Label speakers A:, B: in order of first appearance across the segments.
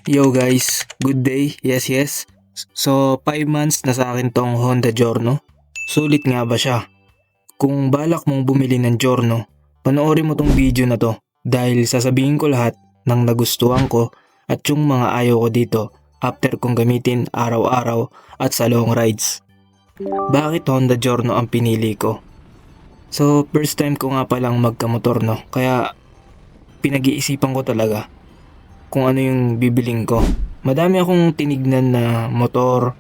A: Yo guys, good day. Yes. So 5 months na sa akin tong Honda Giorno. Sulit nga ba siya? Kung balak mong bumili ng Giorno, panoorin mo tong video na to dahil sasabihin ko lahat ng nagustuhan ko at yung mga ayaw ko dito after kong gamitin araw-araw at sa long rides. Bakit Honda Giorno ang pinili ko? So first time ko nga palang magkamotor no, kaya pinag-iisipan ko talaga kung ano yung bibiling ko. Madami akong tinignan na motor,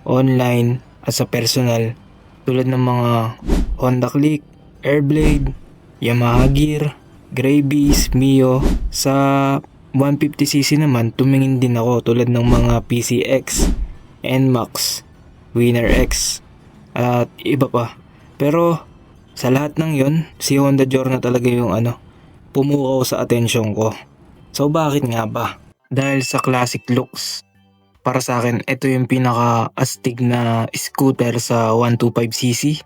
A: online at sa personal tulad ng mga Honda Click, Airblade, Yamaha Gear, Greybeast, Mio. Sa 150cc naman tumingin din ako tulad ng mga PCX, NMAX, Winner X at iba pa. Pero sa lahat ng yon, si Honda Giorno talaga yung pumukaw sa atensyon ko. So bakit nga ba? Dahil sa classic looks. Para sa akin, ito yung pinaka-astig na scooter sa 125cc.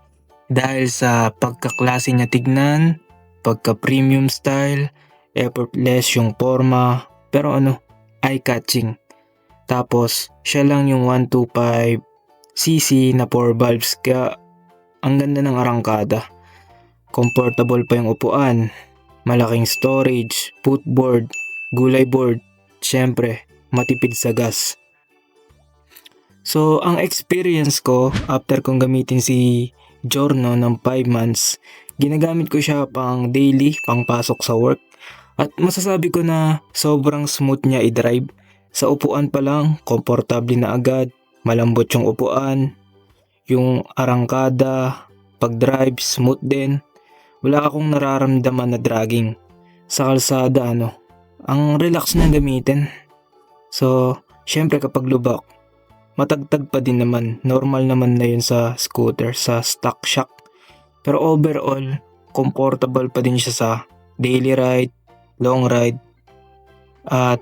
A: Dahil sa pagkaklase niya tignan, pagka-premium style, effortless yung forma, pero eye-catching. Tapos, siya lang yung 125cc na 4 valves, kaya ang ganda ng arangkada. Comfortable pa yung upuan, malaking storage, footboard, gulay board, syempre matipid sa gas. So ang experience ko after kong gamitin si Giorno ng 5 months, ginagamit ko siya pang daily, pang pasok sa work, at masasabi ko na sobrang smooth niya i-drive. Sa upuan pa lang, komportable na agad, malambot yung upuan, yung arangkada, pag-drive smooth din, wala akong nararamdaman na dragging. Sa kalsada ang relax na gamitin. So, syempre kapag lubak, matagtag pa din naman. Normal naman na yun sa scooter, sa stock shock. Pero overall, comfortable pa din siya sa daily ride, long ride. At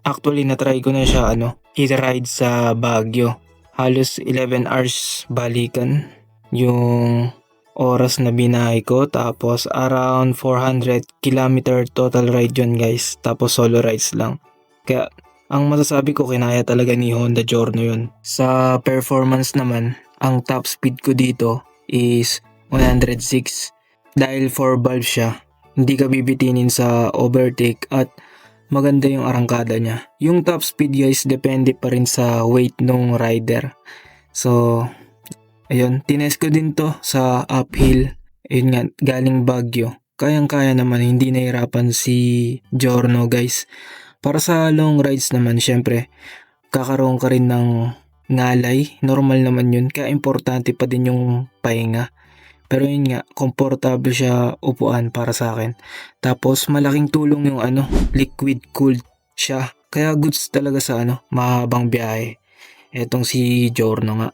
A: actually, natry ko na siya i-ride sa Baguio. Halos 11 hours balikan yung oras na binahay ko, tapos around 400 kilometer total ride yun guys, tapos solo rides lang. Kaya ang masasabi ko, kinaya talaga ni Honda Giorno yun. Sa performance naman, ang top speed ko dito is 106. Dahil 4 valve siya, hindi ka bibitinin sa overtake at maganda yung arangkada niya. Yung top speed guys, depende pa rin sa weight ng rider. So ayun, tinest ko din to sa uphill. Ayun nga, galing Baguio. Kayang-kaya naman, hindi nahirapan si Giorno guys. Para sa long rides naman, syempre, kakaroon ka rin ng ngalay. Normal naman yun. Kaya importante pa din yung pahinga. Pero yun nga, komportable siya upuan para sa akin. Tapos malaking tulong yung liquid cooled siya. Kaya goods talaga sa mahabang biyahe. Etong si Giorno nga.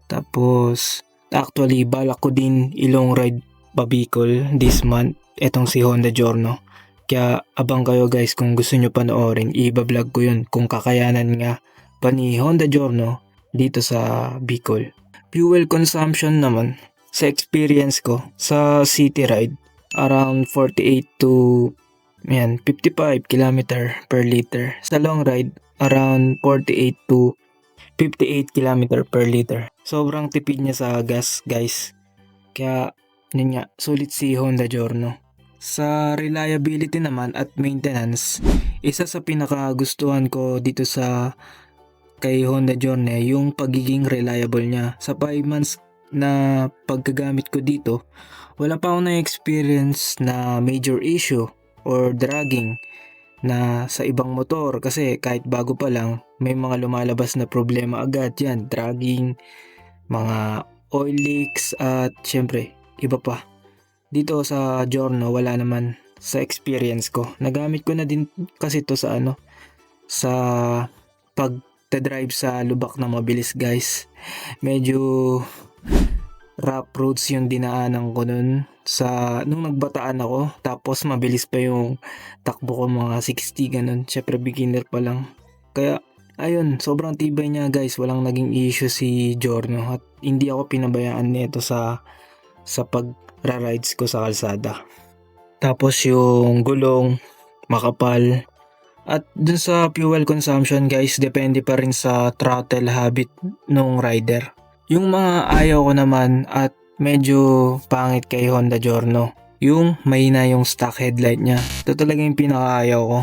A: Tapos, actually, balak ko din ilong ride pa Bicol this month, etong si Honda Giorno. Kaya abang kayo guys kung gusto nyo panoorin, i-vlog ko yun kung kakayanan nga pa ni Honda Giorno dito sa Bicol. Fuel consumption naman, sa experience ko, sa city ride, around 48 to 55 km per liter. Sa long ride, around 48 to 58 km per liter. Sobrang tipid niya sa gas guys. Kaya yun nga, sulit si Honda Giorno. Sa reliability naman at maintenance, isa sa pinakagustuhan ko dito sa kay Honda Giorno yung pagiging reliable niya. Sa 5 months na pagkagamit ko dito, wala pa akong na-experience na major issue or dragging na sa ibang motor, kasi kahit bago pa lang may mga lumalabas na problema agad yan, dragging, mga oil leaks at syempre iba pa. Dito sa Giorno wala naman sa experience ko. Nagamit ko na din kasi to sa sa pag-drive sa lubak na mabilis guys. Medyo rough roads yung dinaanan ko nun nung nagbataan ako, tapos mabilis pa yung takbo ko, mga 60 ganun. Syempre beginner pa lang. Kaya ayun, sobrang tibay niya guys, walang naging issue si Giorno at hindi ako pinabayaan nito sa pag-rides ko sa kalsada. Tapos yung gulong makapal At dun sa fuel consumption guys, depende pa rin sa throttle habit nung rider. Yung mga ayaw ko naman at medyo pangit kay Honda Giorno, yung mahina yung stock headlight niya. Ito talaga yung pinakaayaw ko.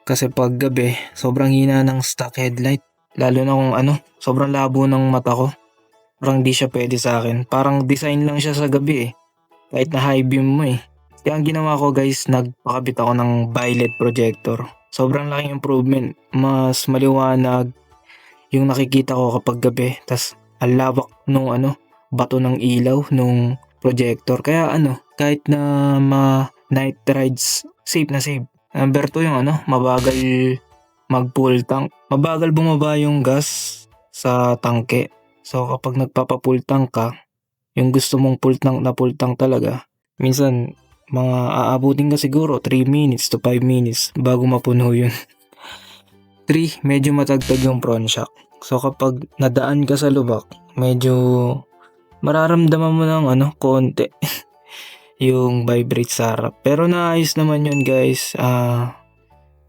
A: Kasi pag gabi, sobrang hina ng stock headlight. Lalo na kung sobrang labo ng mata ko. Parang di siya pwede sa akin. Parang design lang siya sa gabi eh. Kahit na high beam mo eh. Kaya ang ginawa ko guys, nagpakabit ako ng bi-LED projector. Sobrang laking improvement. Mas maliwanag yung nakikita ko kapag gabi. Tas ang lawak nung bato ng ilaw nung projector. Kaya kahit na night rides, safe na safe. Number 2 yung mabagal mag full tank. Mabagal bumaba yung gas sa tangke. So kapag nagpapa-full tank ka, yung gusto mong full tank talaga, minsan mga aabutin ka siguro 3 minutes to 5 minutes bago mapuno yun. 3, medyo matagtag yung front shock. So kapag nadaan ka sa lubak, medyo mararamdaman mo ng konti yung vibrate sa harap. Pero naayos naman yun guys.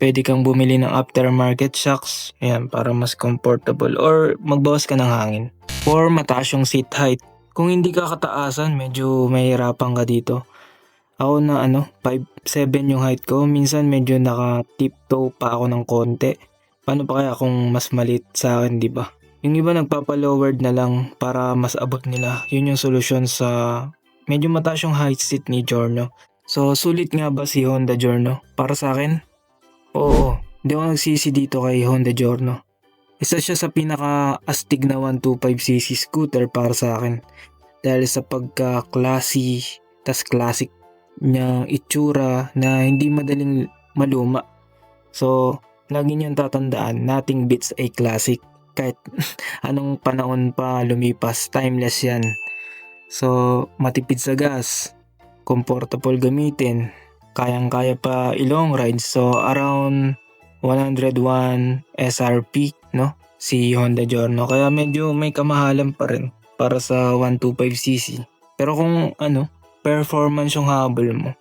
A: Pwede kang bumili ng aftermarket shocks. Ayan, para mas comfortable or magbawas ka ng hangin. Or mataas yung seat height. Kung hindi ka kataasan, medyo mahirapan ka dito. Ako na 5'7" yung height ko. Minsan medyo naka-tiptoe pa ako ng konti. Paano pa kaya kung mas maliit sa akin, di ba? Yung iba nagpapa-lowered na lang para mas abot nila. Yun yung solusyon sa medyo mataas yung height seat ni Giorno. So, sulit nga ba si Honda Giorno? Para sa akin, oo. Hindi ako nagsisi dito kay Honda Giorno. Isa siya sa pinaka-astig na 125cc scooter para sa akin. Dahil sa pagka-classy, tas classic niyang itsura na hindi madaling maluma. So, lagi niyang tatandaan, nothing beats a classic. Kahit anong panahon pa lumipas, timeless yan. So, matipid sa gas, comfortable gamitin, kayang-kaya pa i-long ride. So, around 101 SRP, no? Si Honda Giorno. Kaya medyo may kamahalan pa rin para sa 125cc. Pero kung performance yung habol mo,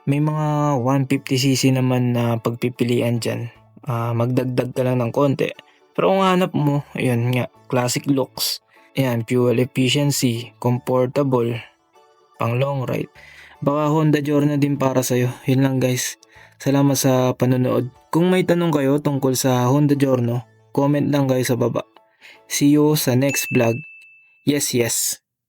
A: may mga 150cc naman na pagpipilian dyan. Magdagdag ka lang ng konti. Pero kung hanap mo, ayun nga, classic looks, ayan, fuel efficiency, comfortable, pang long ride, baka Honda Giorno din para sa'yo. Yun lang guys. Salamat sa panonood. Kung may tanong kayo tungkol sa Honda Giorno, comment lang kayo sa baba. See you sa next vlog. Yes, yes.